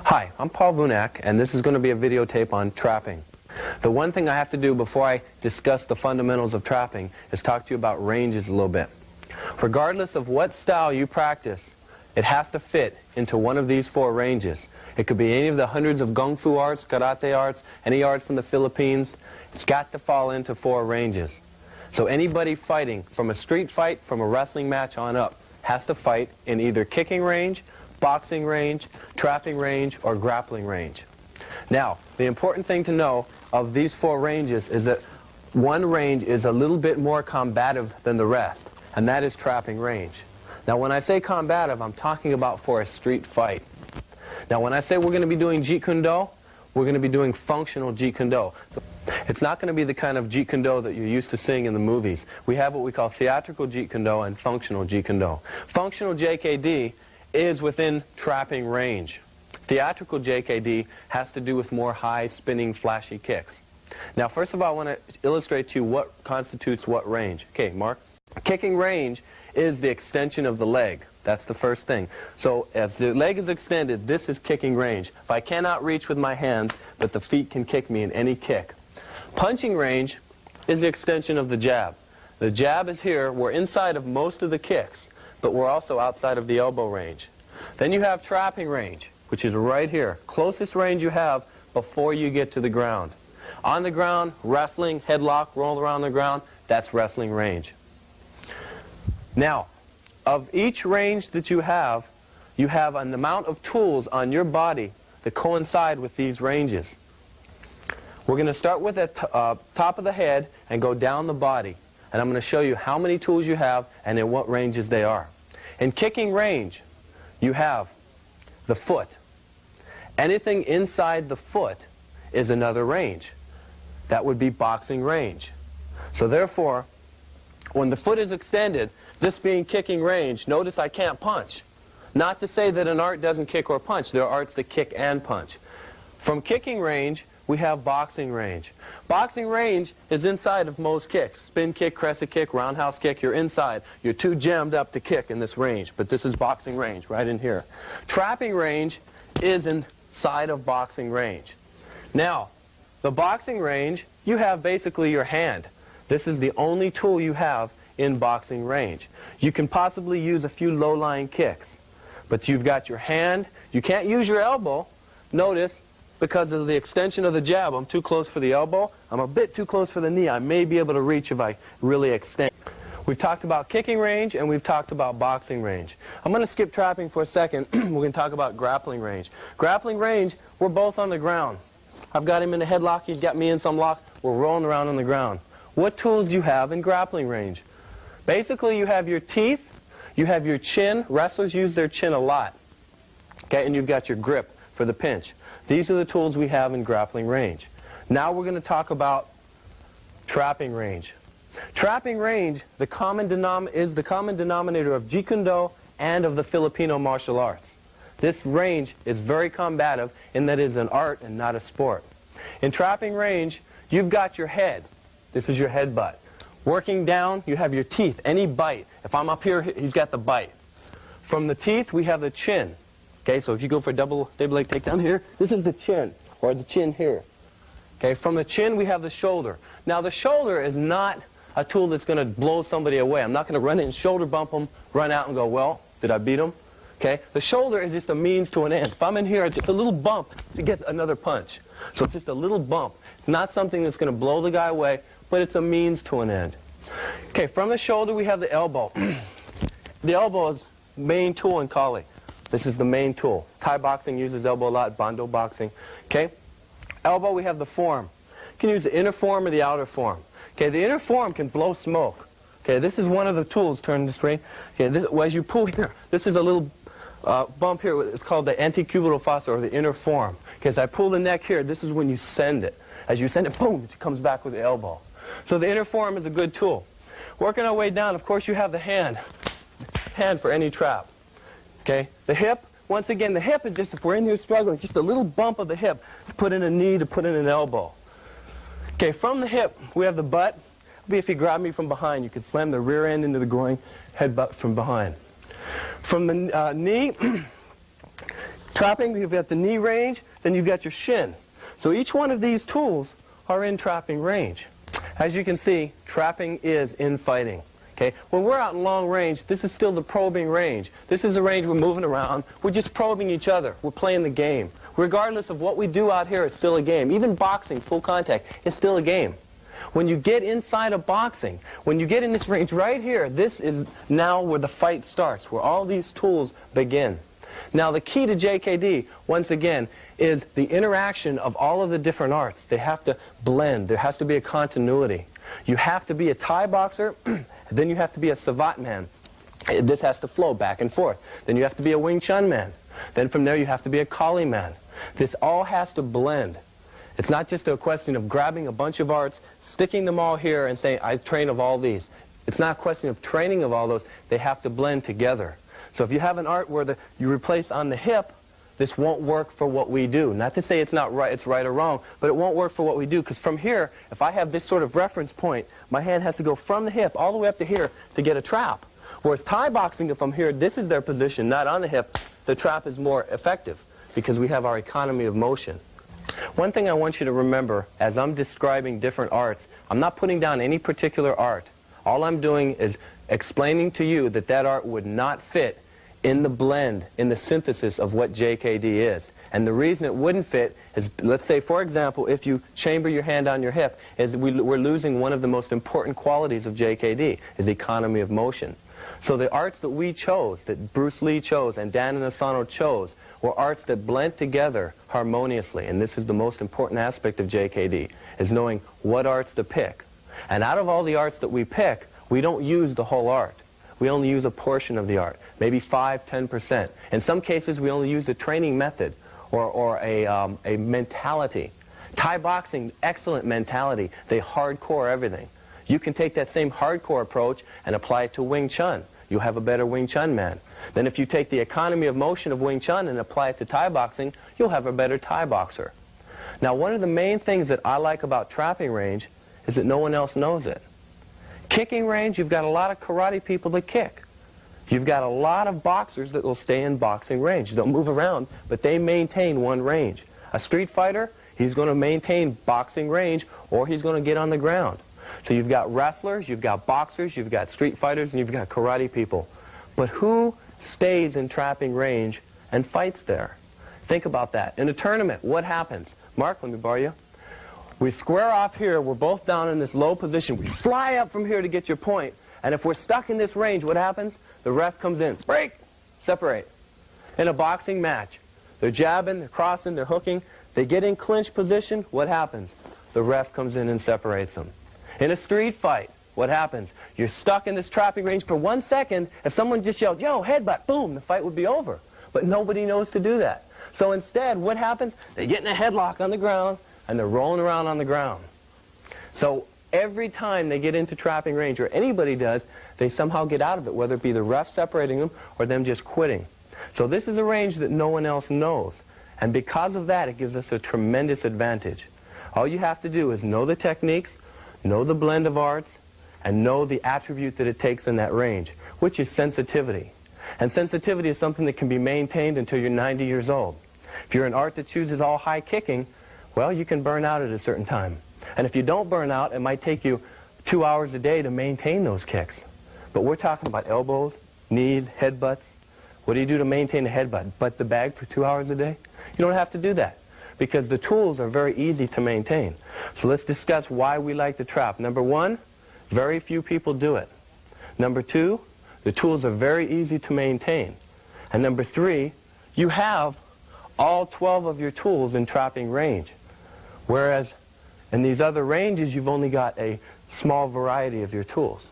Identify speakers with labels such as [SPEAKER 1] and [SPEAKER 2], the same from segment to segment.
[SPEAKER 1] Hi, I'm Paul Vunak, and this is going to be a videotape on trapping. The one thing I have to do before I discuss the fundamentals of trapping is talk to you about ranges a little bit. Regardless of what style you practice, it has to fit into one of these four ranges. It could be any of the hundreds of Kung Fu arts, karate arts, any art from the Philippines. It's got to fall into four ranges. So anybody fighting from a street fight, from a wrestling match on up, has to fight in either kicking range, boxing range, trapping range, or grappling range. Now, the important thing to know of these four ranges is that one range is a little bit more combative than the rest, and that is trapping range. Now, when I say combative, I'm talking about for a street fight. Now, when I say we're going to be doing Jeet Kune Do, we're going to be doing functional Jeet Kune Do. It's not going to be the kind of Jeet Kune Do that you're used to seeing in the movies. We have what we call theatrical Jeet Kune Do and functional Jeet Kune Do. Functional JKD is within trapping range. Theatrical JKD has to do with more high, spinning, flashy kicks. Now, first of all, I want to illustrate to you what constitutes what range. Okay, Mark? Kicking range is the extension of the leg. That's the first thing. So as the leg is extended, this is kicking range. If I cannot reach with my hands, but the feet can kick me in any kick. Punching range is the extension of the jab. The jab is here. We're inside of most of the kicks, but we're also outside of the elbow range. Then you have trapping range, which is right here. Closest range you have before you get to the ground. On the ground, wrestling, headlock, roll around the ground, that's wrestling range. Now, of each range that you have an amount of tools on your body that coincide with these ranges. We're going to start with the top of the head and go down the body. And I'm going to show you how many tools you have and in what ranges they are. In kicking range, you have the foot. Anything inside the foot is another range. That would be boxing range. So therefore, when the foot is extended, this being kicking range, notice I can't punch. Not to say that an art doesn't kick or punch. There are arts that kick and punch. From kicking range, we have boxing range. Boxing range is inside of most kicks. Spin kick, crescent kick, roundhouse kick, you're inside. You're too jammed up to kick in this range, but this is boxing range right in here. Trapping range is inside of boxing range. Now, the boxing range, you have basically your hand. This is the only tool you have in boxing range. You can possibly use a few low-lying kicks, but you've got your hand. You can't use your elbow. Notice, because of the extension of the jab, I'm too close for the elbow. I'm a bit too close for the knee. I may be able to reach if I really extend. We've talked about kicking range, and we've talked about boxing range. I'm going to skip trapping for a second. We're going to talk about grappling range. Grappling range, we're both on the ground. I've got him in a headlock. He's got me in some lock. We're rolling around on the ground. What tools do you have in grappling range? Basically, you have your teeth, you have your chin. Wrestlers use their chin a lot. Okay, and you've got your grip for the pinch. These are the tools we have in grappling range. Now we're going to talk about trapping range. Trapping range is the common denominator of Jeet Kune Do and of the Filipino martial arts. This range is very combative in that it is an art and not a sport. In trapping range, you've got your head. This is your headbutt. Working down, you have your teeth. Any bite. If I'm up here, he's got the bite. From the teeth, we have the chin. Okay, so if you go for a double leg takedown here, this is the chin, or the chin here. Okay, from the chin, we have the shoulder. Now, the shoulder is not a tool that's going to blow somebody away. I'm not going to run in and shoulder bump them, run out and go, well, did I beat them? Okay, the shoulder is just a means to an end. If I'm in here, it's just a little bump to get another punch. So it's just a little bump. It's not something that's going to blow the guy away, but it's a means to an end. Okay, from the shoulder we have the elbow. The elbow is the main tool in Kali. This is the main tool. Thai boxing uses elbow a lot, Bando boxing. Okay, elbow we have the form. You can use the inner form or the outer form. Okay, the inner form can blow smoke. Okay, this is one of the tools. Turn this way. Okay, as you pull here, this is a little bump here. It's called the antecubital fossa, or the inner form. Okay, as I pull the neck here, this is when you send it. As you send it, boom, it comes back with the elbow. So the inner form is a good tool. Working our way down, of course, you have the hand. Hand for any trap. Okay, the hip, once again, the hip is just, if we're in here struggling, just a little bump of the hip to put in a knee, to put in an elbow. Okay, from the hip, we have the butt. If you grab me from behind, you could slam the rear end into the groin, headbutt from behind. From the knee, Trapping, you've got the knee range, then you've got your shin. So each one of these tools are in trapping range. As you can see, trapping is in fighting. Okay? When we're out in long range, this is still the probing range. This is a range we're moving around. We're just probing each other. We're playing the game. Regardless of what we do out here, it's still a game. Even boxing, full contact, is still a game. When you get inside of boxing, when you get in this range right here, this is now where the fight starts, where all these tools begin. Now the key to JKD, once again, is the interaction of all of the different arts. They have to blend. There has to be a continuity. You have to be a Thai boxer, then you have to be a Savat man. This has to flow back and forth. Then you have to be a Wing Chun man. Then from there you have to be a Kali man. This all has to blend. It's not just a question of grabbing a bunch of arts, sticking them all here and saying, I train of all these. It's not a question of training of all those. They have to blend together. So if you have an art where you replace on the hip, this won't work for what we do. Not to say it's not right, it's right or wrong, but it won't work for what we do. Because from here, if I have this sort of reference point, my hand has to go from the hip all the way up to here to get a trap. Whereas Thai boxing, if I'm here, this is their position, not on the hip, the trap is more effective because we have our economy of motion. One thing I want you to remember, as I'm describing different arts, I'm not putting down any particular art. All I'm doing is explaining to you that that art would not fit in the blend, in the synthesis of what JKD is. And the reason it wouldn't fit is, let's say, for example, if you chamber your hand on your hip, is we're losing one of the most important qualities of JKD, is economy of motion. So the arts that we chose, that Bruce Lee chose and Dan Inosanto chose, were arts that blend together harmoniously. And this is the most important aspect of JKD, is knowing what arts to pick. And out of all the arts that we pick, we don't use the whole art. We only use a portion of the art, maybe 5–10%. In some cases, we only use a training method or a mentality. Thai boxing, excellent mentality. They hardcore everything. You can take that same hardcore approach and apply it to Wing Chun. You'll have a better Wing Chun man. Then if you take the economy of motion of Wing Chun and apply it to Thai boxing, you'll have a better Thai boxer. Now, one of the main things that I like about trapping range is that no one else knows it. Kicking range, you've got a lot of karate people that kick. You've got a lot of boxers that will stay in boxing range. They'll move around, but they maintain one range. A street fighter, he's going to maintain boxing range, or he's going to get on the ground. So you've got wrestlers, you've got boxers, you've got street fighters, and you've got karate people. But who stays in trapping range and fights there? Think about that. In a tournament, what happens? Mark, let me borrow you. We square off here, we're both down in this low position. We fly up from here to get your point. And if we're stuck in this range, what happens? The ref comes in. Break! Separate. In a boxing match, they're jabbing, they're crossing, they're hooking. They get in clinch position, what happens? The ref comes in and separates them. In a street fight, what happens? You're stuck in this trapping range for 1 second. If someone just yelled, yo, headbutt, boom, the fight would be over. But nobody knows to do that. So instead, what happens? They get in a headlock on the ground, and they're rolling around on the ground. So every time they get into trapping range, or anybody does, they somehow get out of it, whether it be the ref separating them or them just quitting. So this is a range that no one else knows. And because of that, it gives us a tremendous advantage. All you have to do is know the techniques, know the blend of arts, and know the attribute that it takes in that range, which is sensitivity. And sensitivity is something that can be maintained until you're 90 years old. If you're an art that chooses all high kicking, well, you can burn out at a certain time. And if you don't burn out, it might take you 2 hours a day to maintain those kicks. But we're talking about elbows, knees, headbutts. What do you do to maintain a headbutt? Butt the bag for 2 hours a day? You don't have to do that, because the tools are very easy to maintain. So let's discuss why we like to trap. Number one, very few people do it. Number two, the tools are very easy to maintain. And number three, you have all 12 of your tools in trapping range. Whereas in these other ranges, you've only got a small variety of your tools.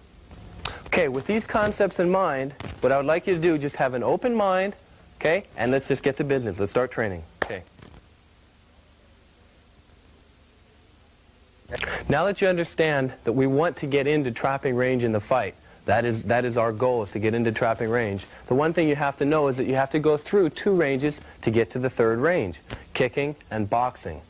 [SPEAKER 1] Okay, with these concepts in mind, what I would like you to do is just have an open mind, okay, and let's just get to business. Let's start training. Okay. Now that you understand that we want to get into trapping range in the fight, that is our goal, is to get into trapping range. The one thing you have to know is that you have to go through 2 ranges to get to the 3rd range, kicking and boxing.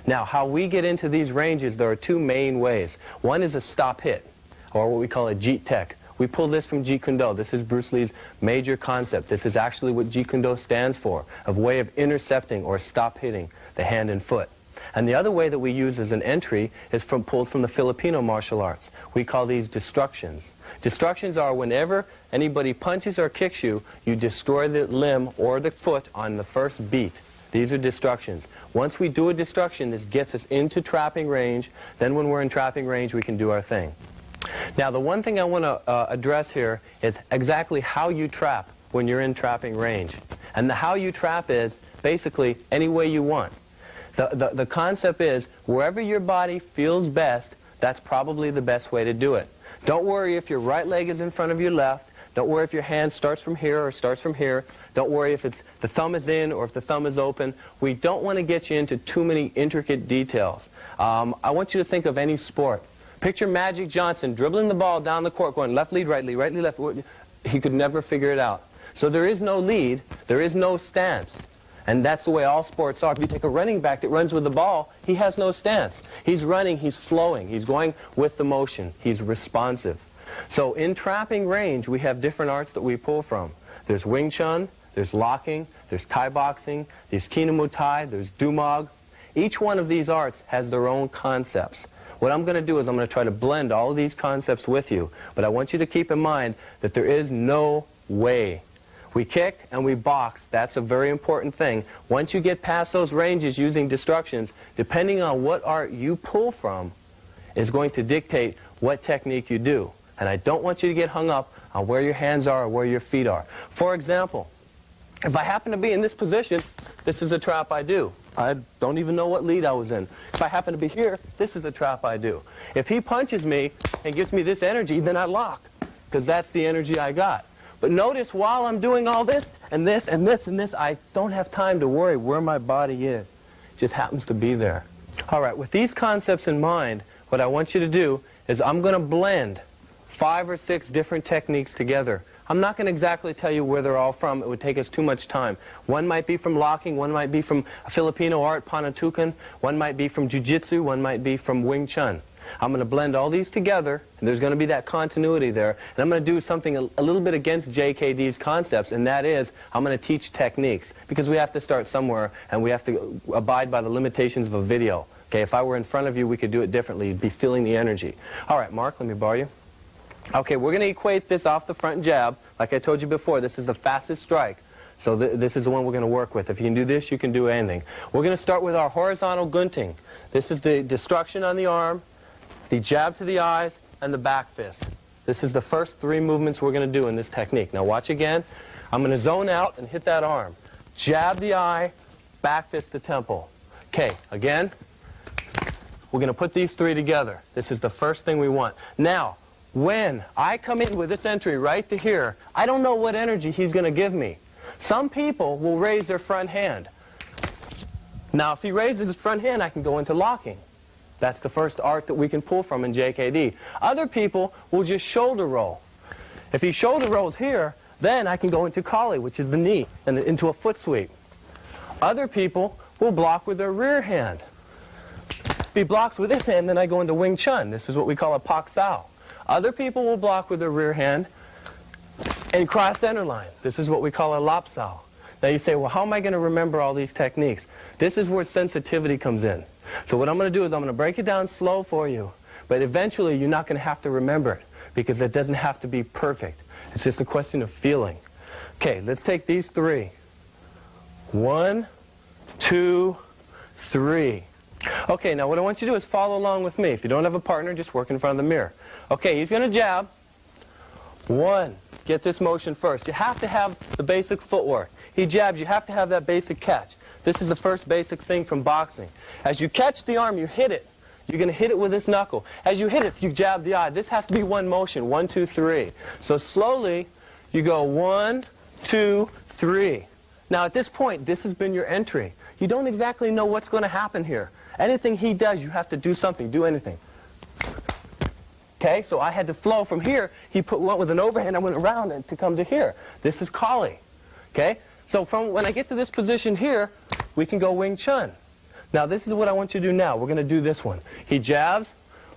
[SPEAKER 1] Now, how we get into these ranges, there are 2 main ways. One is a stop hit, or what we call a Jeet tech, We pull this from Jeet Kune Do. This is Bruce Lee's major concept. This is actually what Jeet Kune Do stands for, a way of intercepting or stop hitting the hand and foot. And the other way that we use as an entry is pulled from the Filipino martial arts. We call these destructions. Destructions are whenever anybody punches or kicks you, you destroy the limb or the foot on the first beat. These are destructions. Once we do a destruction, this gets us into trapping range. Then when we're in trapping range, we can do our thing. Now, the one thing I want to address here is exactly how you trap when you're in trapping range. And the how you trap is basically any way you want. The concept is wherever your body feels best, that's probably the best way to do it. Don't worry if your right leg is in front of your left. Don't worry if your hand starts from here or starts from here. Don't worry if the thumb is in or if the thumb is open. We don't want to get you into too many intricate details. I want you to think of any sport. Picture Magic Johnson dribbling the ball down the court going left lead, right lead, right lead, left lead. He could never figure it out. So there is no lead. There is no stance. And that's the way all sports are. If you take a running back that runs with the ball, he has no stance. He's running, he's flowing, he's going with the motion, he's responsive. So in trapping range, we have different arts that we pull from. There's Wing Chun, there's locking, there's Thai boxing, there's Kine Muay Thai, there's Dumog. Each one of these arts has their own concepts. What I'm going to do is I'm going to try to blend all of these concepts with you, but I want you to keep in mind that there is no way. We kick and we box. That's a very important thing. Once you get past those ranges using destructions, depending on what art you pull from is going to dictate what technique you do. And I don't want you to get hung up on where your hands are or where your feet are. For example, if I happen to be in this position, this is a trap I do. I don't even know what lead I was in. If I happen to be here, this is a trap I do. If he punches me and gives me this energy, then I lock, because that's the energy I got. But notice while I'm doing all this, and this, and this, and this, I don't have time to worry where my body is. It just happens to be there. All right, with these concepts in mind, what I want you to do is I'm going to blend 5 or 6 different techniques together. I'm not going to exactly tell you where they're all from. It would take us too much time. One might be from locking, one might be from a Filipino art, Panantukan, one might be from Jiu-Jitsu, one might be from Wing Chun. I'm going to blend all these together, and there's going to be that continuity there. And I'm going to do something a little bit against JKD's concepts, and that is I'm going to teach techniques, because we have to start somewhere, and we have to abide by the limitations of a video. Okay, if I were in front of you, we could do it differently. You'd be feeling the energy. All right, Mark, let me borrow you. Okay, we're going to equate this off the front jab. Like I told you before, this is the fastest strike. So this is the one we're going to work with. If you can do this, you can do anything. We're going to start with our horizontal gunting. This is the destruction on the arm, the jab to the eyes, and the back fist. This is the first 3 movements we're going to do in this technique. Now watch again. I'm going to zone out and hit that arm. Jab the eye, back fist the temple. Okay, again. We're going to put these 3 together. This is the first thing we want. Now, when I come in with this entry right to here, I don't know what energy he's going to give me. Some people will raise their front hand. Now, if he raises his front hand, I can go into locking. That's the first art that we can pull from in JKD. Other people will just shoulder roll. If he shoulder rolls here, then I can go into Kali, which is the knee, and into a foot sweep. Other people will block with their rear hand. If he blocks with this hand, then I go into Wing Chun. This is what we call a Pak Sao. Other people will block with their rear hand and cross center line. This is what we call a Lap Sao. Now you say, well, how am I going to remember all these techniques? This is where sensitivity comes in. So what I'm going to do is I'm going to break it down slow for you. But eventually you're not going to have to remember it, because it doesn't have to be perfect. It's just a question of feeling. Okay, let's take these 3. 1, 2, 3. Okay, now what I want you to do is follow along with me. If you don't have a partner, just work in front of the mirror. Okay, he's going to jab. 1. Get this motion first. You have to have the basic footwork. He jabs, you have to have that basic catch. This is the first basic thing from boxing. As you catch the arm, you hit it. You're going to hit it with this knuckle. As you hit it, you jab the eye. This has to be one motion. 1, 2, 3. So slowly, you go 1, 2, 3. Now at this point, this has been your entry. You don't exactly know what's going to happen here. Anything he does, you have to do something. Do anything. Okay, so I had to flow from here. He went with an overhand. I went around and to come to here. This is Kali. Okay, so from when I get to this position here, we can go Wing Chun. Now this is what I want you to do now. We're going to do this one. He jabs.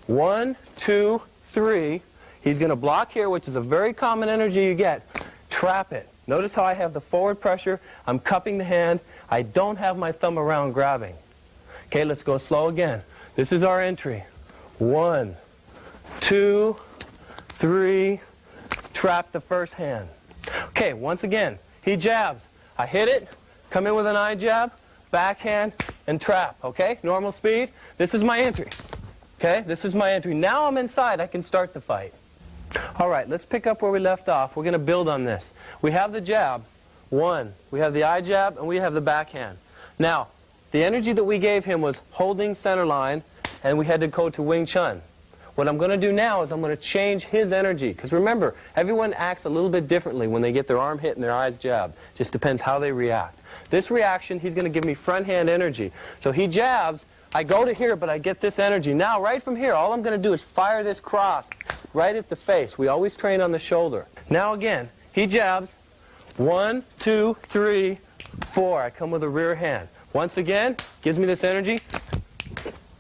[SPEAKER 1] 1, 2, 3. He's going to block here, which is a very common energy you get. Trap it. Notice how I have the forward pressure. I'm cupping the hand. I don't have my thumb around grabbing. Okay, let's go slow again. This is our entry. 1, 2, 3. Trap the first hand. Okay, once again, he jabs. I hit it, come in with an eye jab, backhand, and trap. Okay, normal speed. This is my entry. Okay, this is my entry. Now I'm inside. I can start the fight. All right, let's pick up where we left off. We're going to build on this. We have the jab, 1. We have the eye jab, and we have the backhand. Now, the energy that we gave him was holding center line, and we had to go to Wing Chun. What I'm going to do now is I'm going to change his energy. Because remember, everyone acts a little bit differently when they get their arm hit and their eyes jabbed. Just depends how they react. This reaction, he's going to give me front hand energy. So he jabs, I go to here, but I get this energy. Now, right from here, all I'm going to do is fire this cross right at the face. We always train on the shoulder. Now again, he jabs. 1, 2, 3, 4. I come with a rear hand. Once again, gives me this energy.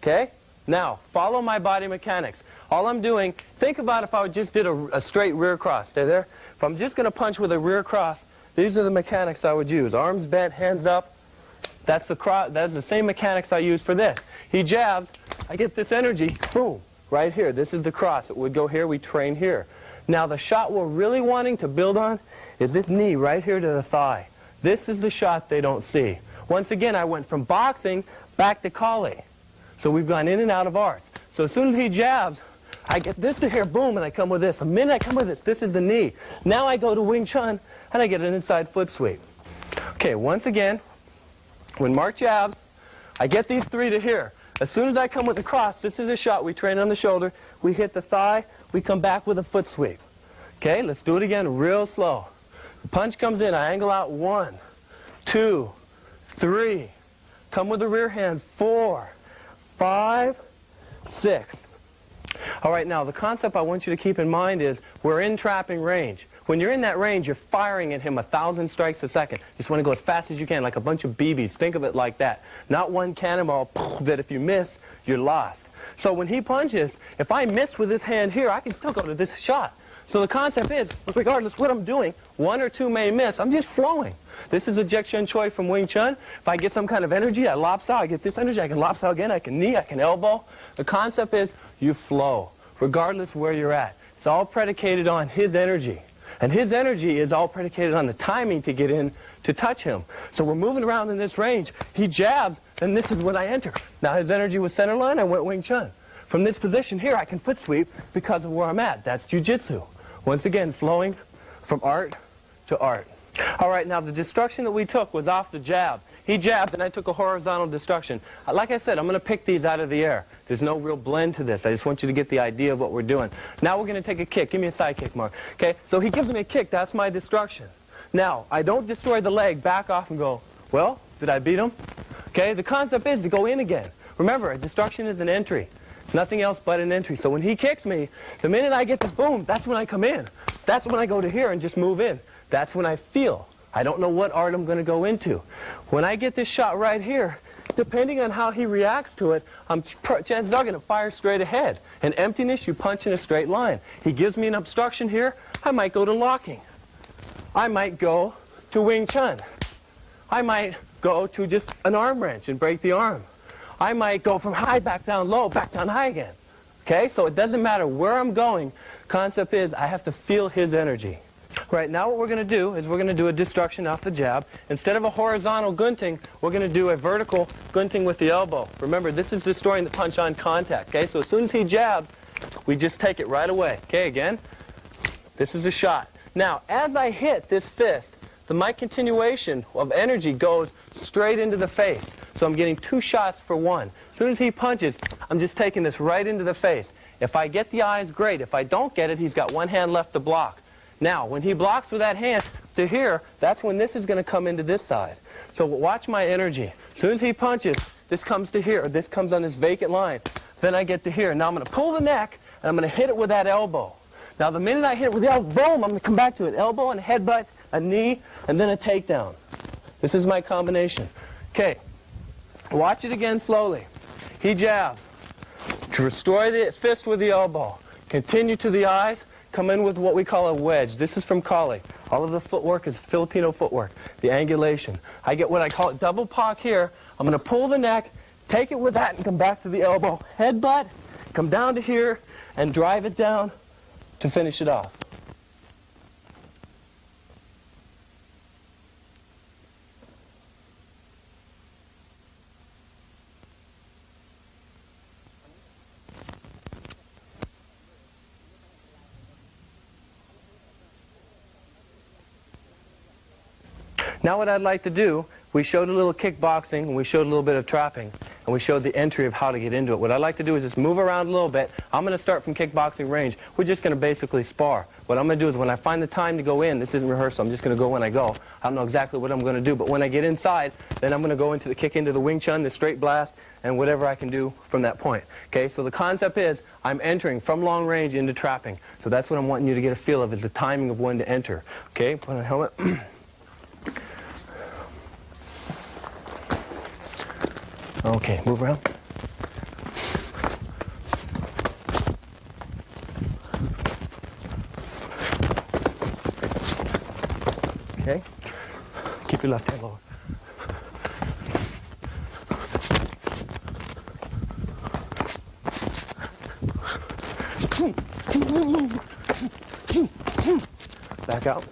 [SPEAKER 1] Okay? Now, follow my body mechanics. All I'm doing, think about if I just did a straight rear cross. Stay there. If I'm just going to punch with a rear cross, these are the mechanics I would use. Arms bent, hands up. That's the same mechanics I use for this. He jabs. I get this energy. Boom. Right here. This is the cross. It would go here. We train here. Now, the shot we're really wanting to build on is this knee right here to the thigh. This is the shot they don't see. Once again, I went from boxing back to Kali. So we've gone in and out of arts. So as soon as he jabs, I get this to here, boom, and I come with this. A minute I come with this. This is the knee. Now I go to Wing Chun, and I get an inside foot sweep. Okay, once again, when Mark jabs, I get these 3 to here. As soon as I come with the cross, this is a shot. We train on the shoulder. We hit the thigh. We come back with a foot sweep. Okay, let's do it again real slow. The punch comes in. I angle out 1, 2, 3. Come with the rear hand. 4, 5, 6. All right, now the concept I want you to keep in mind is we're in trapping range. When you're in that range, you're firing at him 1,000 strikes a second. You just want to go as fast as you can, like a bunch of BBs. Think of it like that. Not one cannonball that if you miss, you're lost. So when he punches, if I miss with this hand here, I can still go to this shot. So the concept is, regardless of what I'm doing, 1 or 2 may miss. I'm just flowing. This is a Jeet Kune Choi from Wing Chun. If I get some kind of energy, I lopsaw. I get this energy, I can lopsaw again, I can knee, I can elbow. The concept is you flow, regardless of where you're at. It's all predicated on his energy. And his energy is all predicated on the timing to get in to touch him. So we're moving around in this range. He jabs, and this is when I enter. Now his energy was center line, I went Wing Chun. From this position here, I can foot sweep because of where I'm at. That's jiu-jitsu. Once again, flowing from art to art. All right, now the destruction that we took was off the jab. He jabbed, and I took a horizontal destruction. Like I said, I'm going to pick these out of the air. There's no real blend to this. I just want you to get the idea of what we're doing. Now we're going to take a kick. Give me a side kick, Mark. Okay, so he gives me a kick. That's my destruction. Now, I don't destroy the leg, back off and go, well, did I beat him? Okay, the concept is to go in again. Remember, a destruction is an entry. It's nothing else but an entry. So when he kicks me, the minute I get this boom, that's when I come in. That's when I go to here and just move in. That's when I feel. I don't know what art I'm going to go into. When I get this shot right here, depending on how he reacts to it, chances are going to fire straight ahead. In emptiness, you punch in a straight line. He gives me an obstruction here, I might go to locking. I might go to Wing Chun. I might go to just an arm wrench and break the arm. I might go from high back down low, back down high again. Okay, so it doesn't matter where I'm going. Concept is I have to feel his energy. Right, now what we're going to do is we're going to do a destruction off the jab. Instead of a horizontal gunting, we're going to do a vertical gunting with the elbow. Remember, this is destroying the punch on contact. Okay, so as soon as he jabs, we just take it right away. Okay, again, this is a shot. Now, as I hit this fist, my continuation of energy goes straight into the face. So I'm getting 2 shots for 1. As soon as he punches, I'm just taking this right into the face. If I get the eyes, great. If I don't get it, he's got 1 hand left to block. Now, when he blocks with that hand to here, that's when this is going to come into this side. So watch my energy. As soon as he punches, this comes to here, or this comes on this vacant line. Then I get to here. Now I'm going to pull the neck, and I'm going to hit it with that elbow. Now the minute I hit it with the elbow, boom, I'm going to come back to it. Elbow and a headbutt, a knee, and then a takedown. This is my combination. Okay, watch it again slowly. He jabs. Destroy the fist with the elbow. Continue to the eyes. come in with what we call a wedge. This is from Kali. All of the footwork is Filipino footwork, the angulation. I get what I call it double pock here. I'm going to pull the neck, take it with that, and come back to the elbow. Headbutt, come down to here, and drive it down to finish it off. Now what I'd like to do, we showed a little kickboxing, and we showed a little bit of trapping, and we showed the entry of how to get into it. What I'd like to do is just move around a little bit. I'm going to start from kickboxing range. We're just going to basically spar. What I'm going to do is when I find the time to go in, this isn't rehearsal, I'm just going to go when I go. I don't know exactly what I'm going to do, but when I get inside, then I'm going to go into the kick into the Wing Chun, the straight blast, and whatever I can do from that point. Okay, so the concept is I'm entering from long range into trapping. So that's what I'm wanting you to get a feel of, is the timing of when to enter. Okay, put on a helmet. Okay, move around. Okay, keep your left hand lower. Back out.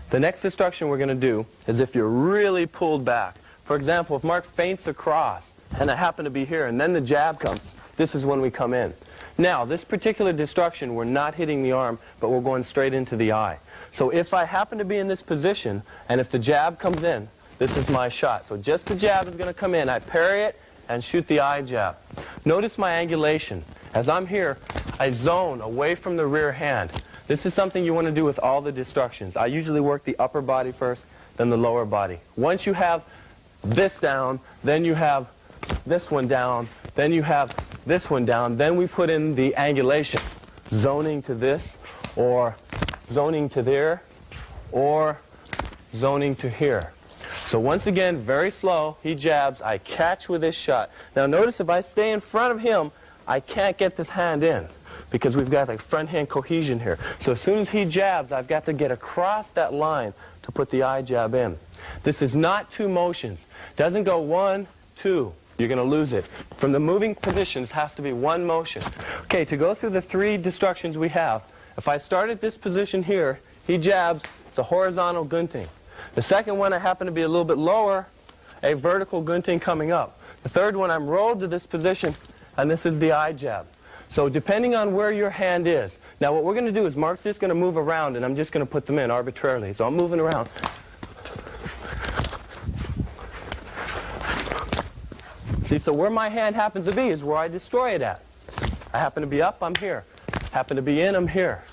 [SPEAKER 1] The next instruction we're going to do is if you're really pulled back. For example, if Mark feints across, and I happen to be here, and then the jab comes, this is when we come in. Now, this particular destruction, we're not hitting the arm, but we're going straight into the eye. So if I happen to be in this position, and if the jab comes in, this is my shot. So just the jab is going to come in. I parry it and shoot the eye jab. Notice my angulation. As I'm here, I zone away from the rear hand. This is something you want to do with all the destructions. I usually work the upper body first, then the lower body. Once you have this down, then you have this one down, then you have this one down, then we put in the angulation. Zoning to this, or zoning to there, or zoning to here. So once again, very slow, he jabs, I catch with this shot. Now notice if I stay in front of him, I can't get this hand in, because we've got like front hand cohesion here. So as soon as he jabs, I've got to get across that line to put the eye jab in. This is not two motions. Doesn't go 1, 2. You're going to lose it. From the moving positions, has to be one motion. Okay, to go through the 3 destructions we have, if I start at this position here, he jabs, it's a horizontal gunting. The second one, I happen to be a little bit lower, a vertical gunting coming up. The third one, I'm rolled to this position, and this is the eye jab. So depending on where your hand is. Now what we're going to do is Mark's just going to move around, and I'm just going to put them in arbitrarily. So I'm moving around. See, so where my hand happens to be is where I destroy it at. I happen to be up, I'm here. Happen to be in, I'm here.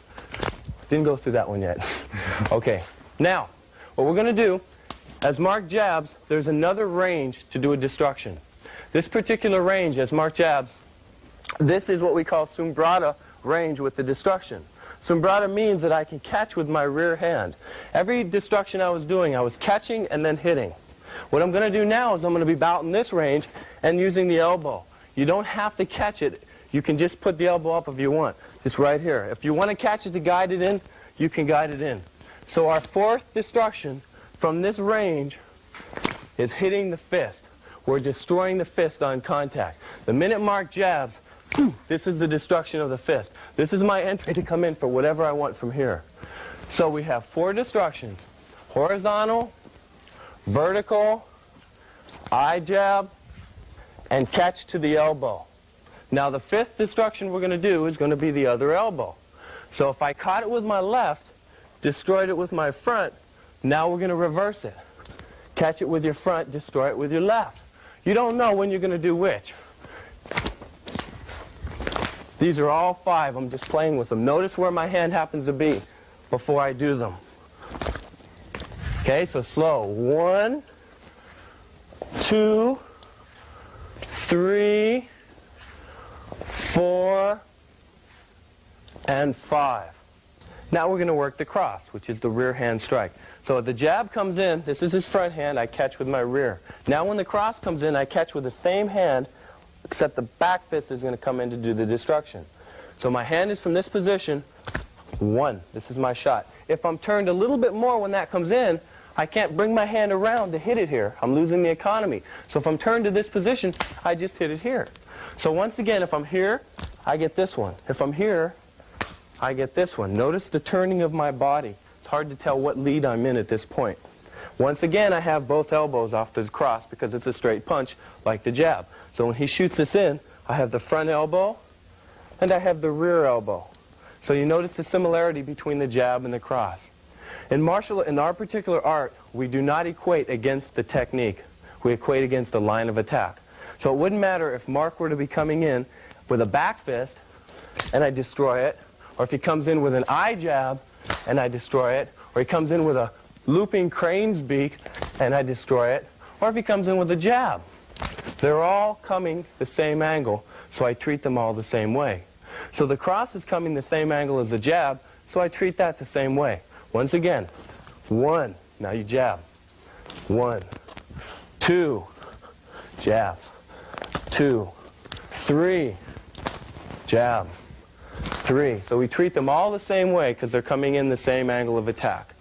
[SPEAKER 1] Didn't go through that one yet. Okay, now, what we're going to do, as Mark jabs, there's another range to do a destruction. This particular range, as Mark jabs, this is what we call Sumbrata range with the destruction. Sumbrata means that I can catch with my rear hand. Every destruction I was doing, I was catching and then hitting. What I'm going to do now is I'm going to be out in this range and using the elbow. You don't have to catch it. You can just put the elbow up if you want. It's right here. If you want to catch it to guide it in, you can guide it in. So our 4th destruction from this range is hitting the fist. We're destroying the fist on contact. The minute Mark jabs, this is the destruction of the fist. This is my entry to come in for whatever I want from here. So we have 4 destructions. Horizontal, vertical, eye jab, and catch to the elbow. Now the 5th destruction we're going to do is going to be the other elbow. So if I caught it with my left, destroyed it with my front, now we're going to reverse it. Catch it with your front, destroy it with your left. You don't know when you're going to do which. These are all 5. I'm just playing with them. Notice where my hand happens to be before I do them. Okay, so slow. 1, 2, 3, 4, and 5. Now we're going to work the cross, which is the rear hand strike. So the jab comes in, this is his front hand, I catch with my rear. Now when the cross comes in, I catch with the same hand, except the back fist is going to come in to do the destruction. So my hand is from this position, 1. This is my shot. If I'm turned a little bit more when that comes in, I can't bring my hand around to hit it here. I'm losing the economy. So if I'm turned to this position, I just hit it here. So once again, if I'm here, I get this one. If I'm here, I get this one. Notice the turning of my body. It's hard to tell what lead I'm in at this point. Once again, I have both elbows off the cross because it's a straight punch like the jab. So when he shoots this in, I have the front elbow and I have the rear elbow. So you notice the similarity between the jab and the cross. In our particular art, we do not equate against the technique. We equate against the line of attack. So it wouldn't matter if Mark were to be coming in with a back fist and I destroy it, or if he comes in with an eye jab and I destroy it, or he comes in with a looping crane's beak and I destroy it, or if he comes in with a jab. They're all coming the same angle, so I treat them all the same way. So the cross is coming the same angle as the jab, so I treat that the same way. Once again, 1, now you jab. 1, 2, jab. 2, 3, jab. 3. So we treat them all the same way because they're coming in the same angle of attack.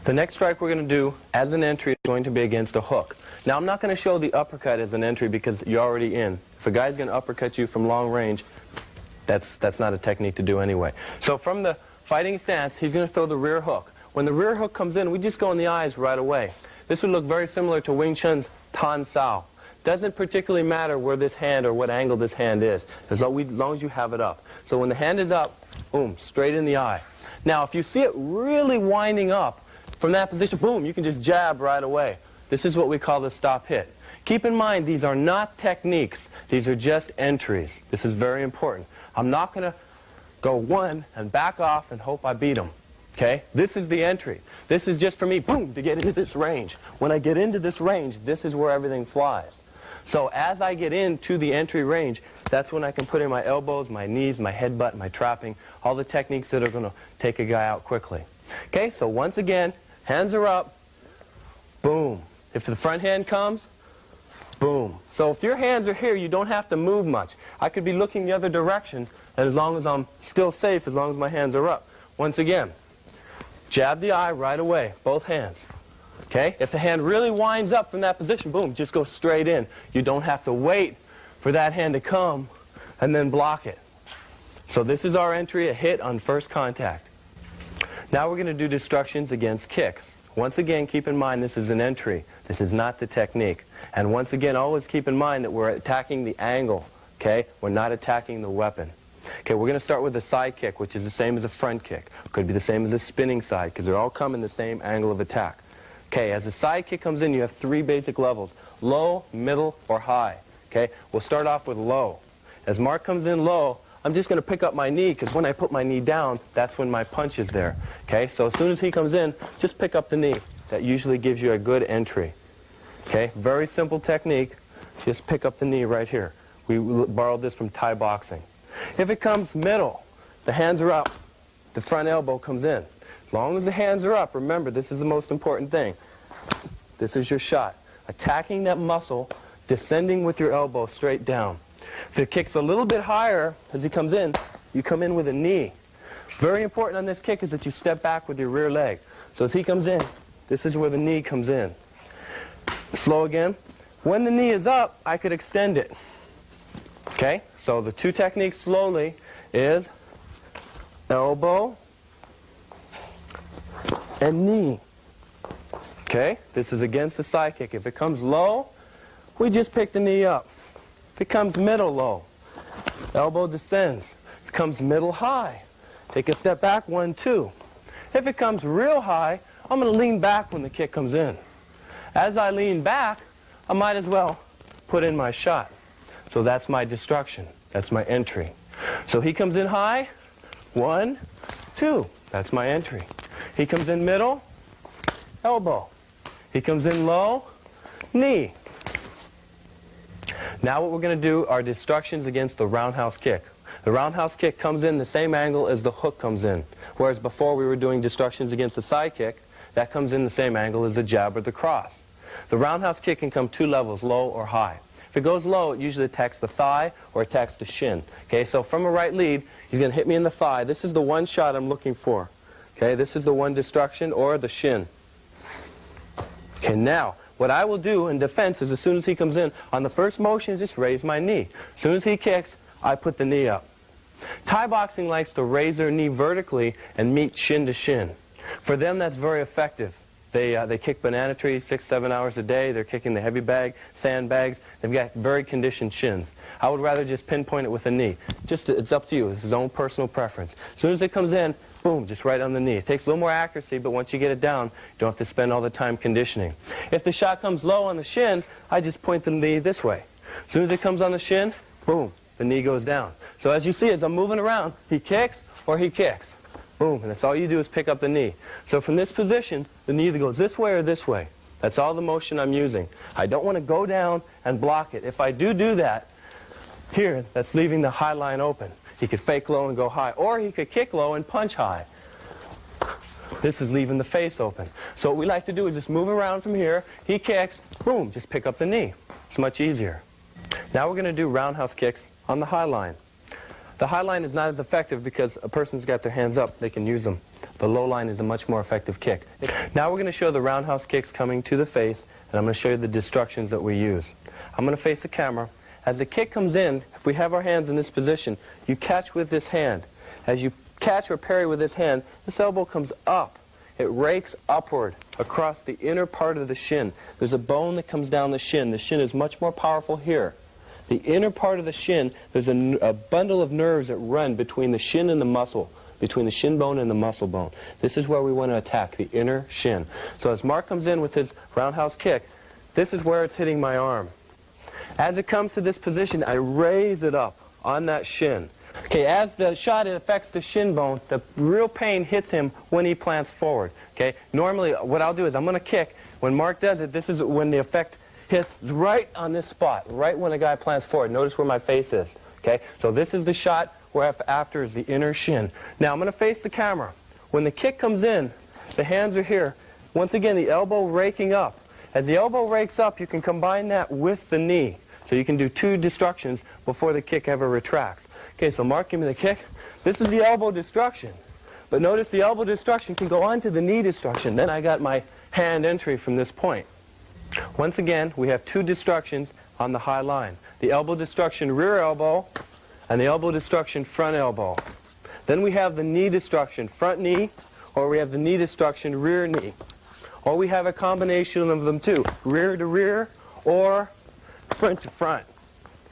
[SPEAKER 1] The next strike we're going to do as an entry is going to be against a hook. Now I'm not going to show the uppercut as an entry because you're already in. If a guy's going to uppercut you from long range, that's not a technique to do anyway. So from the fighting stance, he's going to throw the rear hook. When the rear hook comes in, we just go in the eyes right away. This would look very similar to Wing Chun's Tan Sao. Doesn't particularly matter where this hand or what angle this hand is, as long as you have it up. So when the hand is up, boom, straight in the eye. Now if you see it really winding up from that position, boom, you can just jab right away. This is what we call the stop hit. Keep in mind, these are not techniques. These are just entries. This is very important. I'm not going to go 1 and back off and hope I beat him. Okay? This is the entry. This is just for me, boom, to get into this range. When I get into this range, this is where everything flies. So as I get into the entry range, that's when I can put in my elbows, my knees, my headbutt, my trapping, all the techniques that are going to take a guy out quickly. Okay, so once again, hands are up, boom. If the front hand comes, boom. So if your hands are here, you don't have to move much. I could be looking the other direction, and as long as I'm still safe, as long as my hands are up. Once again, jab the eye right away, both hands. Okay? If the hand really winds up from that position, boom, just go straight in. You don't have to wait for that hand to come and then block it. So this is our entry, a hit on first contact. Now we're going to do destructions against kicks. Once again, keep in mind this is an entry. This is not the technique. And once again, always keep in mind that we're attacking the angle. Okay? We're not attacking the weapon. Okay, we're going to start with a side kick, which is the same as a front kick. Could be the same as a spinning side, because they're all coming the same angle of attack. Okay, as a side kick comes in, you have 3 basic levels: low, middle, or high. Okay, we'll start off with low. As Mark comes in low, I'm just going to pick up my knee, because when I put my knee down, that's when my punch is there. Okay, so as soon as he comes in, just pick up the knee. That usually gives you a good entry. Okay, very simple technique. Just pick up the knee right here. We borrowed this from Thai boxing. If it comes middle, the hands are up, the front elbow comes in. As long as the hands are up, remember, this is the most important thing. This is your shot. Attacking that muscle, descending with your elbow straight down. If it kicks a little bit higher as he comes in, you come in with a knee. Very important on this kick is that you step back with your rear leg. So as he comes in, this is where the knee comes in. Slow again. When the knee is up, I could extend it. Okay, so the 2 techniques slowly is elbow and knee. Okay, this is against the side kick. If it comes low, we just pick the knee up. If it comes middle low, elbow descends. If it comes middle high, take a step back, 1, 2. If it comes real high, I'm going to lean back when the kick comes in. As I lean back, I might as well put in my shot. So that's my destruction. That's my entry. So he comes in high, 1, 2. That's my entry. He comes in middle, elbow. He comes in low, knee. Now what we're going to do are destructions against the roundhouse kick. The roundhouse kick comes in the same angle as the hook comes in. Whereas before we were doing destructions against the side kick, that comes in the same angle as the jab or the cross. The roundhouse kick can come two levels, low or high. If it goes low, it usually attacks the thigh or attacks the shin. Okay, so from a right lead, he's going to hit me in the thigh. This is the one shot I'm looking for. Okay, this is the one destruction or the shin. Okay, now, what I will do in defense is as soon as he comes in, on the first motion, just raise my knee. As soon as he kicks, I put the knee up. Thai boxing likes to raise their knee vertically and meet shin to shin. For them, that's very effective. They kick banana trees 6-7 hours a day. They're kicking the heavy bag, sandbags. They've got very conditioned shins. I would rather just pinpoint it with a knee. It's up to you. It's his own personal preference. As soon as it comes in, boom, just right on the knee. It takes a little more accuracy, but once you get it down, you don't have to spend all the time conditioning. If the shot comes low on the shin, I just point the knee this way. As soon as it comes on the shin, boom, the knee goes down. So as you see, as I'm moving around, he kicks or he kicks. Boom, and that's all you do is pick up the knee. So from this position, the knee either goes this way or this way. That's all the motion I'm using. I don't want to go down and block it. If I do that, here, that's leaving the high line open. He could fake low and go high, or he could kick low and punch high. This is leaving the face open. So what we like to do is just move around from here. He kicks, boom, just pick up the knee. It's much easier. Now we're going to do roundhouse kicks on the high line. The high line is not as effective because a person's got their hands up, they can use them. The low line is a much more effective kick. Now we're going to show the roundhouse kicks coming to the face, and I'm going to show you the destructions that we use. I'm going to face the camera. As the kick comes in, if we have our hands in this position, you catch with this hand. As you catch or parry with this hand, this elbow comes up. It rakes upward across the inner part of the shin. There's a bone that comes down the shin. The shin is much more powerful here. The inner part of the shin, there's a bundle of nerves that run between the shin and the muscle, between the shin bone and the muscle bone. This is where we want to attack, the inner shin. So as Mark comes in with his roundhouse kick, this is where it's hitting my arm. As it comes to this position, I raise it up on that shin. Okay, as the shot affects the shin bone, the real pain hits him when he plants forward. Okay, normally what I'll do is I'm going to kick. When Mark does it, this is when the effect hits right on this spot, right when a guy plants forward. Notice where my face is. Okay, so this is the shot where after is the inner shin. Now I'm going to face the camera. When the kick comes in, the hands are here. Once again, the elbow raking up. As the elbow rakes up, you can combine that with the knee. So you can do two destructions before the kick ever retracts. Okay, so Mark, give me the kick. This is the elbow destruction. But notice the elbow destruction can go on to the knee destruction. Then I got my hand entry from this point. Once again, we have two destructions on the high line. The elbow destruction rear elbow and the elbow destruction front elbow. Then we have the knee destruction front knee, or we have the knee destruction rear knee. Or we have a combination of them too, rear to rear or front to front.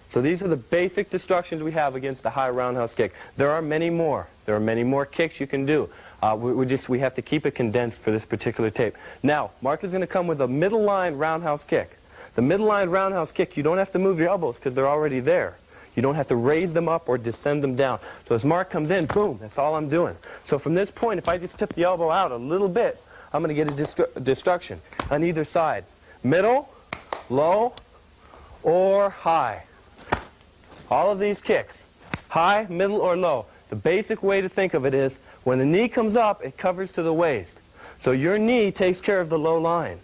[SPEAKER 1] So these are the basic destructions we have against the high roundhouse kick. There are many more. There are many more kicks you can do. We have to keep it condensed for this particular tape. Now, Mark is going to come with a middle line roundhouse kick. The middle line roundhouse kick, you don't have to move your elbows because they're already there. You don't have to raise them up or descend them down. So as Mark comes in, boom, that's all I'm doing. So from this point, if I just tip the elbow out a little bit, I'm going to get a destruction on either side. Middle, low, or high. All of these kicks, high, middle, or low. The basic way to think of it is when the knee comes up, it covers to the waist. So your knee takes care of the low line.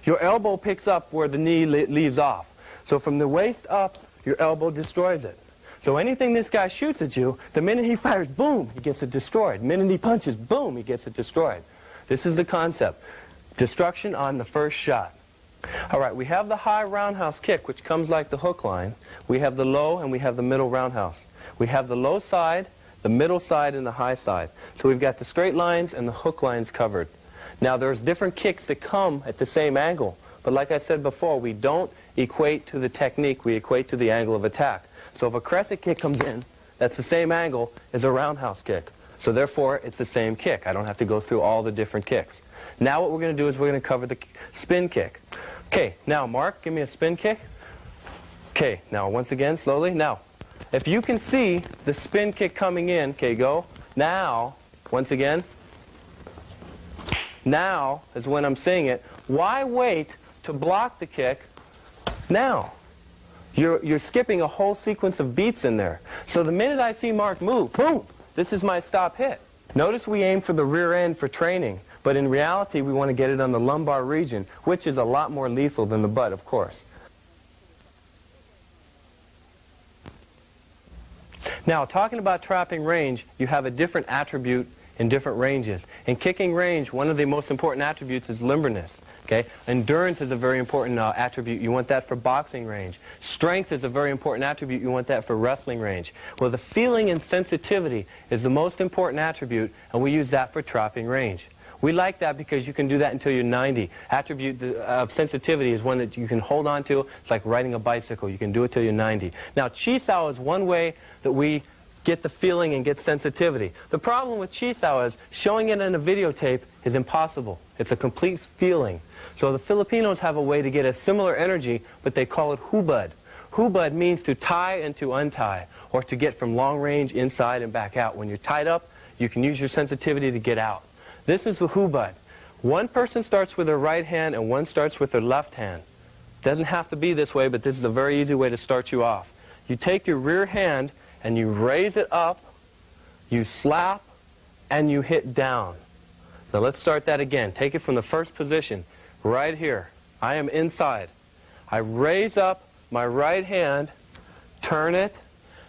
[SPEAKER 1] Your elbow picks up where the knee leaves off. So from the waist up, your elbow destroys it. So anything this guy shoots at you, the minute he fires, boom, he gets it destroyed. The minute he punches, boom, he gets it destroyed. This is the concept. Destruction on the first shot. All right, we have the high roundhouse kick, which comes like the hook line. We have the low, and we have the middle roundhouse. We have the low side, the middle side, and the high side. So we've got the straight lines and the hook lines covered. Now, there's different kicks that come at the same angle. But like I said before, we don't equate to the technique. We equate to the angle of attack. So if a crescent kick comes in, that's the same angle as a roundhouse kick. So therefore, it's the same kick. I don't have to go through all the different kicks. Now what we're going to do is we're going to cover the spin kick. Okay, now Mark, give me a spin kick. Okay, now once again, slowly. Now, if you can see the spin kick coming in, okay, go. Now, once again. Now is when I'm saying it. Why wait to block the kick now? You're skipping a whole sequence of beats in there. So the minute I see Mark move, boom, this is my stop hit. Notice we aim for the rear end for training, but in reality we want to get it on the lumbar region, which is a lot more lethal than the butt, of course. Now, talking about trapping range, you have a different attribute in different ranges. In kicking range, one of the most important attributes is limberness. Okay? Endurance is a very important attribute. You want that for boxing range. Strength is a very important attribute. You want that for wrestling range. Well, the feeling and sensitivity is the most important attribute, and we use that for trapping range. We like that because you can do that until you're 90. Attribute of sensitivity is one that you can hold on to. It's like riding a bicycle. You can do it till you're 90. Now, chi sao is one way that we get the feeling and get sensitivity. The problem with chi sao is showing it in a videotape is impossible. It's a complete feeling. So the Filipinos have a way to get a similar energy, but they call it hubad. Hubad means to tie and to untie, or to get from long range inside and back out. When you're tied up, you can use your sensitivity to get out. This is the hubad. One person starts with their right hand and one starts with their left hand. Doesn't have to be this way, but this is a very easy way to start you off. You take your rear hand and you raise it up, you slap, and you hit down. Now let's start that again. Take it from the first position, right here. I am inside. I raise up my right hand, turn it,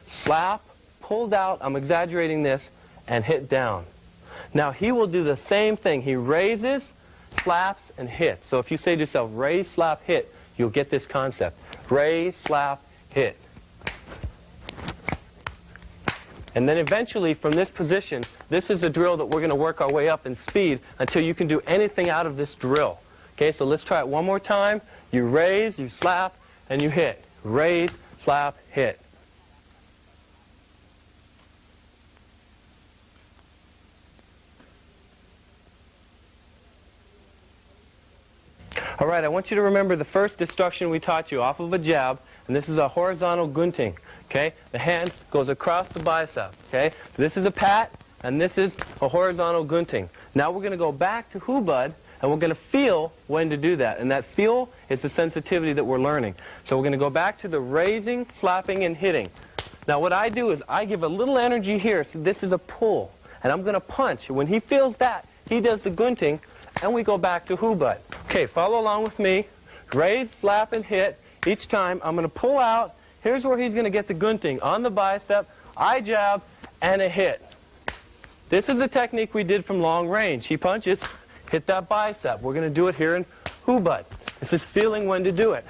[SPEAKER 1] slap, pulled out, I'm exaggerating this, and hit down. Now he will do the same thing. He raises, slaps, and hits. So if you say to yourself, raise, slap, hit, you'll get this concept. Raise, slap, hit. And then eventually, from this position, this is a drill that we're going to work our way up in speed until you can do anything out of this drill. Okay, so let's try it one more time. You raise, you slap, and you hit. Raise, slap, hit. All right, I want you to remember the first destruction we taught you off of a jab, and this is a horizontal gunting. Okay, the hand goes across the bicep. Okay, so this is a pat, and this is a horizontal gunting. Now we're going to go back to hubad, and we're going to feel when to do that. And that feel is the sensitivity that we're learning. So we're going to go back to the raising, slapping, and hitting. Now what I do is I give a little energy here. So this is a pull, and I'm going to punch. When he feels that, he does the gunting, and we go back to hubad. Okay, follow along with me. Raise, slap, and hit. Each time I'm going to pull out. Here's where he's going to get the gunting. On the bicep, I jab, and a hit. This is a technique we did from long range. He punches, hit that bicep. We're going to do it here in hubad. This is feeling when to do it.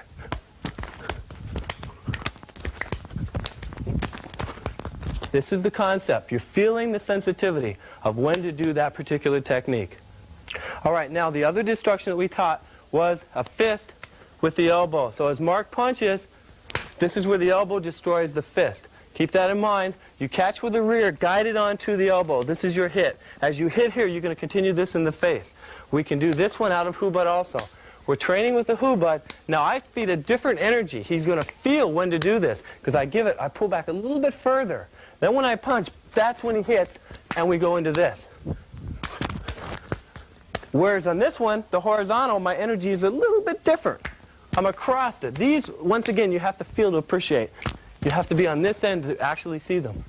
[SPEAKER 1] This is the concept. You're feeling the sensitivity of when to do that particular technique. All right, now the other destruction that we taught was a fist with the elbow. So as Mark punches, this is where the elbow destroys the fist. Keep that in mind. You catch with the rear, guide it onto the elbow. This is your hit. As you hit here, you're going to continue this in the face. We can do this one out of hubad also. We're training with the hubad. Now I feed a different energy. He's going to feel when to do this because I pull back a little bit further. Then when I punch, that's when he hits, and we go into this. Whereas on this one, the horizontal, my energy is a little bit different. I'm across it. These, once again, you have to feel to appreciate. You have to be on this end to actually see them.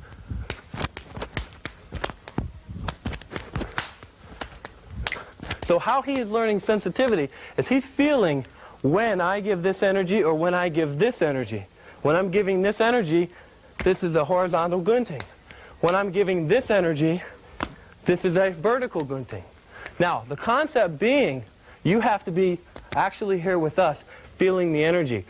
[SPEAKER 1] So how he is learning sensitivity is he's feeling when I give this energy or when I give this energy. When I'm giving this energy, this is a horizontal gunting. When I'm giving this energy, this is a vertical gunting. Now, the concept being, you have to be actually here with us, feeling the energy.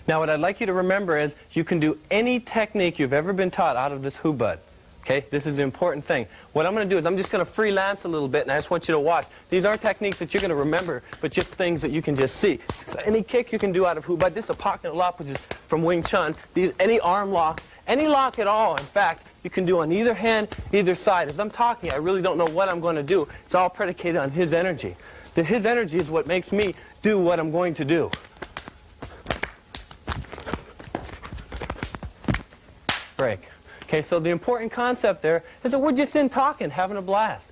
[SPEAKER 1] Now, what I'd like you to remember is you can do any technique you've ever been taught out of this hubad. Okay? This is the important thing. What I'm going to do is I'm just going to freelance a little bit, and I just want you to watch. These aren't techniques that you're going to remember, but just things that you can just see. So any kick you can do out of hubad. This is a pocket lock, which is from Wing Chun. Any arm lock, any lock at all, in fact, you can do on either hand, either side. As I'm talking, I really don't know what I'm going to do. It's all predicated on his energy. His energy is what makes me do what I'm going to do. Break. Okay, so the important concept there is that we're just in talking, having a blast.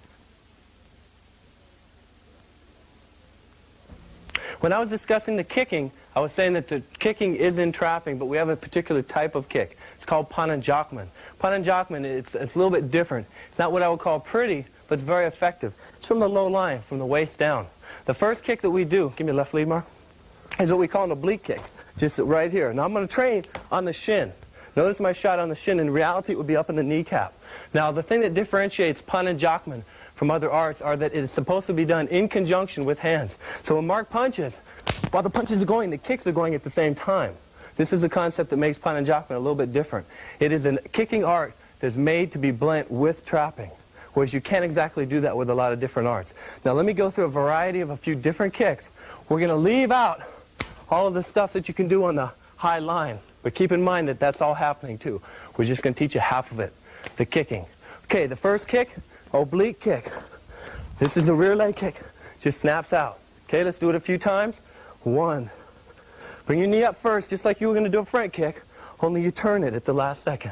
[SPEAKER 1] When I was discussing the kicking, I was saying that the kicking is in trapping, but we have a particular type of kick. It's called pananjakman. Pananjakman, it's a little bit different. It's not what I would call pretty, but it's very effective. It's from the low line, from the waist down. The first kick that we do, give me a left lead, Mark, is what we call an oblique kick, just right here. Now I'm going to train on the shin. Notice my shot on the shin. In reality, it would be up in the kneecap. Now, the thing that differentiates pananjakman from other arts are that it is supposed to be done in conjunction with hands. So when Mark punches, while the punches are going, the kicks are going at the same time. This is a concept that makes pananjakman a little bit different. It is a kicking art that's made to be blent with trapping, whereas you can't exactly do that with a lot of different arts. Now let me go through a variety of a few different kicks. We're going to leave out all of the stuff that you can do on the high line, but keep in mind that that's all happening too. We're just going to teach you half of it, the kicking. Okay, the first kick, oblique kick. This is the rear leg kick. Just snaps out. Okay, let's do it a few times. 1. Bring your knee up first, just like you were going to do a front kick, only you turn it at the last second.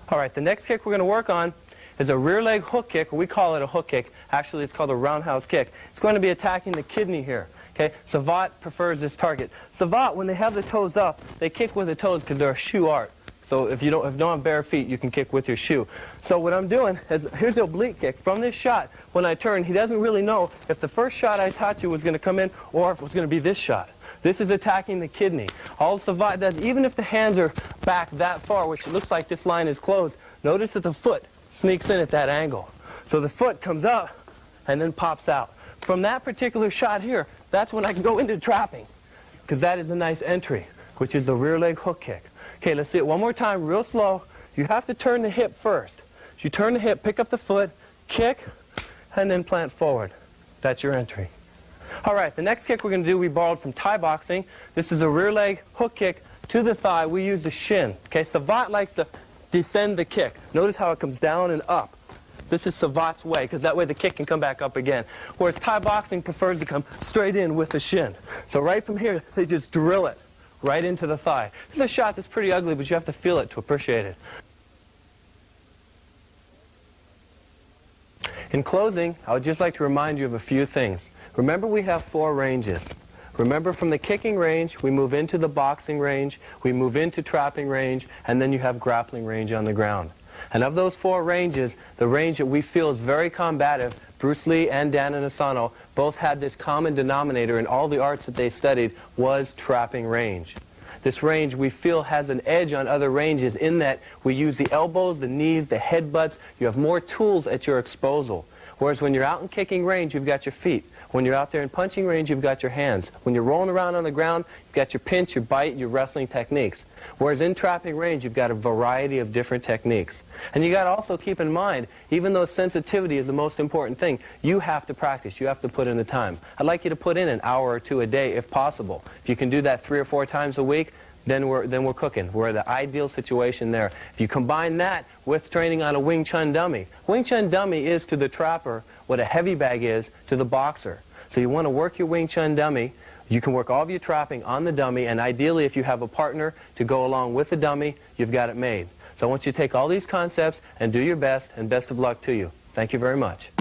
[SPEAKER 1] All right, the next kick we're going to work on is a rear leg hook kick. We call it a hook kick. Actually, it's called a roundhouse kick. It's going to be attacking the kidney here. Okay, Savat prefers this target. Savat, when they have the toes up, they kick with the toes because they're a shoe art. So if you don't have bare feet, you can kick with your shoe. So what I'm doing is, here's the oblique kick. From this shot, when I turn, he doesn't really know if the first shot I taught you was going to come in or if it was going to be this shot. This is attacking the kidney. All Savat does, even if the hands are back that far, which it looks like this line is closed, notice that the foot sneaks in at that angle. So the foot comes up and then pops out. From that particular shot here, that's when I can go into trapping, because that is a nice entry, which is the rear leg hook kick. Okay, let's see it one more time, real slow. You have to turn the hip first. So you turn the hip, pick up the foot, kick, and then plant forward. That's your entry. All right, the next kick we're going to do, we borrowed from Thai boxing. This is a rear leg hook kick to the thigh. We use the shin. Okay, Savat likes to descend the kick. Notice how it comes down and up. This is Savat's way, because that way the kick can come back up again. Whereas Thai boxing prefers to come straight in with the shin. So right from here, they just drill it right into the thigh. This is a shot that's pretty ugly, but you have to feel it to appreciate it. In closing, I would just like to remind you of a few things. Remember, we have 4 ranges. Remember, from the kicking range, we move into the boxing range, we move into trapping range, and then you have grappling range on the ground. And of those 4 ranges, the range that we feel is very combative, Bruce Lee and Dan Inosanto both had this common denominator in all the arts that they studied, was trapping range. This range we feel has an edge on other ranges in that we use the elbows, the knees, the headbutts. You have more tools at your disposal. Whereas when you're out in kicking range, you've got your feet. When you're out there in punching range, you've got your hands. When you're rolling around on the ground, you've got your pinch, your bite, your wrestling techniques. Whereas in trapping range, you've got a variety of different techniques. And you got to also keep in mind, even though sensitivity is the most important thing, you have to practice. You have to put in the time. I'd like you to put in an hour or 2 a day if possible. If you can do that 3 or 4 times a week, then we're cooking. We're the ideal situation there. If you combine that with training on a Wing Chun dummy, Wing Chun dummy is to the trapper what a heavy bag is to the boxer. So you want to work your Wing Chun dummy. You can work all of your trapping on the dummy, and ideally if you have a partner to go along with the dummy, you've got it made. So I want you to take all these concepts and do your best, and best of luck to you. Thank you very much.